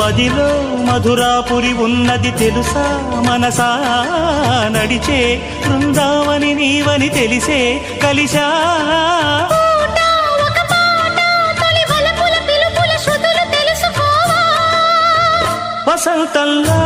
మదిలో మధురాపురి ఉన్నది తెలుసా మనసా నడిచే బృందావని నీవని తెలిసే కలిశా వసంతంలా